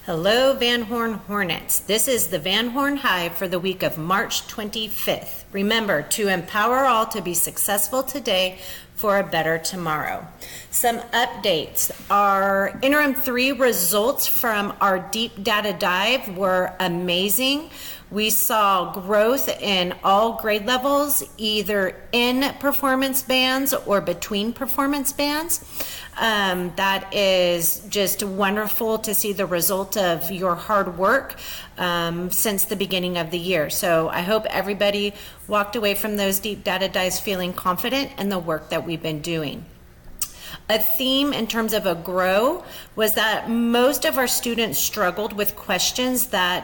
Hello, Van Horn Hornets. This is the Van Horn Hive for the week of March 25th. Remember to empower all to be successful today for a better tomorrow. Some updates. Our interim 3 results from our deep data dive were amazing. We saw growth in all grade levels, either in performance bands or between performance bands. That is just wonderful to see the result of your hard work since the beginning of the year. So I hope everybody walked away from those deep data dives feeling confident in the work that we've been doing. A theme in terms of a grow was that most of our students struggled with questions that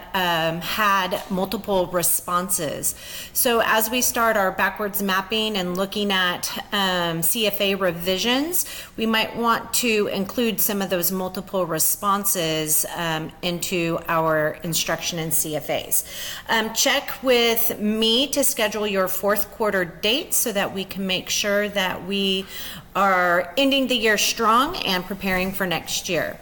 had multiple responses. So as we start our backwards mapping and looking at CFA revisions, we might want to include some of those multiple responses into our instruction in CFAs. Check with me to schedule your 4th quarter dates so that we can make sure that we are ending the year strong and preparing for next year.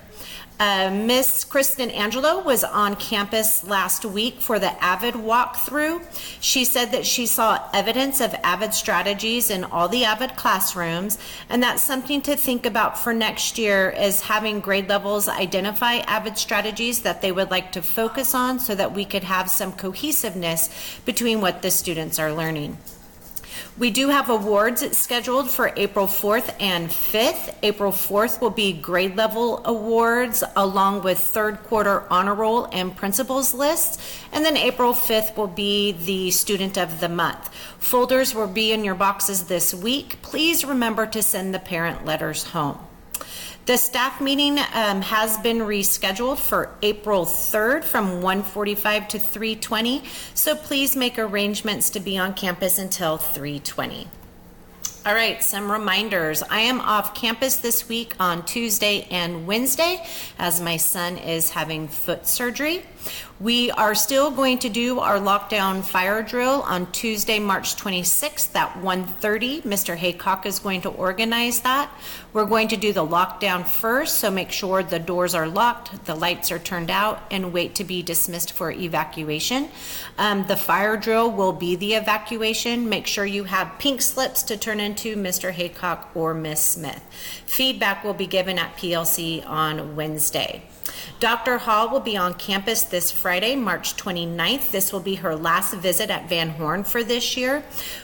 Miss Kristen Angelo was on campus last week for the AVID walkthrough. She said that she saw evidence of AVID strategies in all the AVID classrooms, and that's something to think about for next year, is having grade levels identify AVID strategies that they would like to focus on so that we could have some cohesiveness between what the students are learning. We do have awards scheduled for April 4th and 5th. April 4th will be grade level awards along with 3rd quarter honor roll and principals lists. And then April 5th will be the student of the month. Folders will be in your boxes this week. Please remember to send the parent letters home. The staff meeting has been rescheduled for April 3rd from 1:45 to 3:20, so please make arrangements to be on campus until 3:20. All right, some reminders. I am off campus this week on Tuesday and Wednesday as my son is having foot surgery. We are still going to do our lockdown fire drill on Tuesday, March 26th at 1:30. Mr. Haycock is going to organize that. We're going to do the lockdown first, so make sure the doors are locked, the lights are turned out, and wait to be dismissed for evacuation. The fire drill will be the evacuation. Make sure you have pink slips to turn into Mr. Haycock or Miss Smith. Feedback will be given at PLC on Wednesday. Dr. Hall will be on campus this Friday, March 29th. This will be her last visit at Van Horn for this year.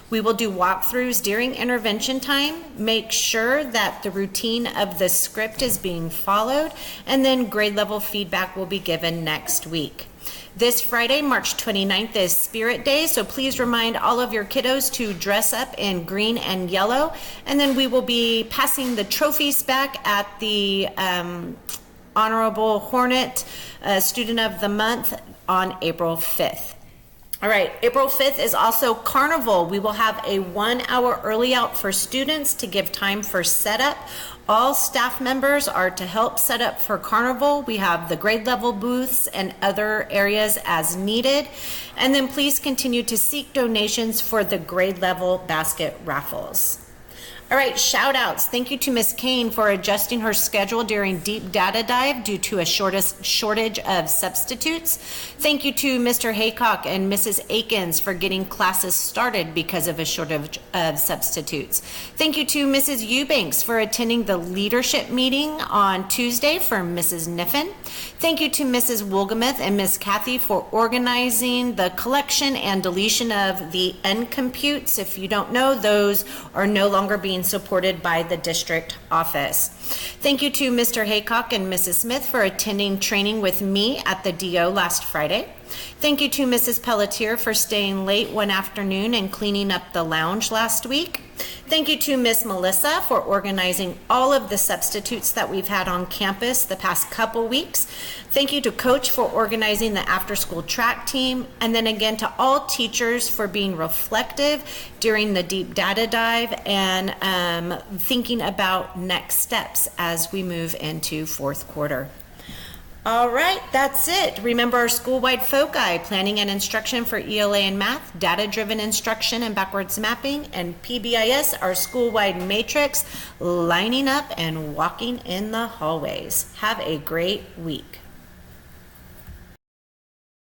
We will do walkthroughs during intervention time. Make sure that the routine of the script is being followed, and then grade level feedback will be given next week. This Friday, March 29th, is Spirit Day, so please remind all of your kiddos to dress up in green and yellow, and then we will be passing the trophies back at the Honorable Hornet Student of the Month on April 5th. All right, April 5th is also Carnival. We will have a 1-hour early out for students to give time for setup. All staff members are to help set up for Carnival. We have the grade level booths and other areas as needed. And then please continue to seek donations for the grade level basket raffles. All right, shout outs. Thank you to Ms. Kane for adjusting her schedule during deep data dive due to a shortage of substitutes. Thank you to Mr. Haycock and Mrs. Akins for getting classes started because of a shortage of substitutes. Thank you to Mrs. Eubanks for attending the leadership meeting on Tuesday for Mrs. Niffen. Thank you to Mrs. Wolgamuth and Ms. Kathy for organizing the collection and deletion of the N-computes. If you don't know, those are no longer being supported by the district office. Thank you to Mr. Haycock and Mrs. Smith for attending training with me at the DO last Friday. Thank you to Mrs. Pelletier for staying late one afternoon and cleaning up the lounge last week. Thank you to Miss Melissa for organizing all of the substitutes that we've had on campus the past couple weeks. Thank you to Coach for organizing the after-school track team. And then again to all teachers for being reflective during the deep data dive and thinking about next steps as we move into 4th quarter. All right, that's it. Remember our school-wide foci, planning and instruction for ELA and math, data-driven instruction and backwards mapping, and PBIS, our school-wide matrix, lining up and walking in the hallways. Have a great week.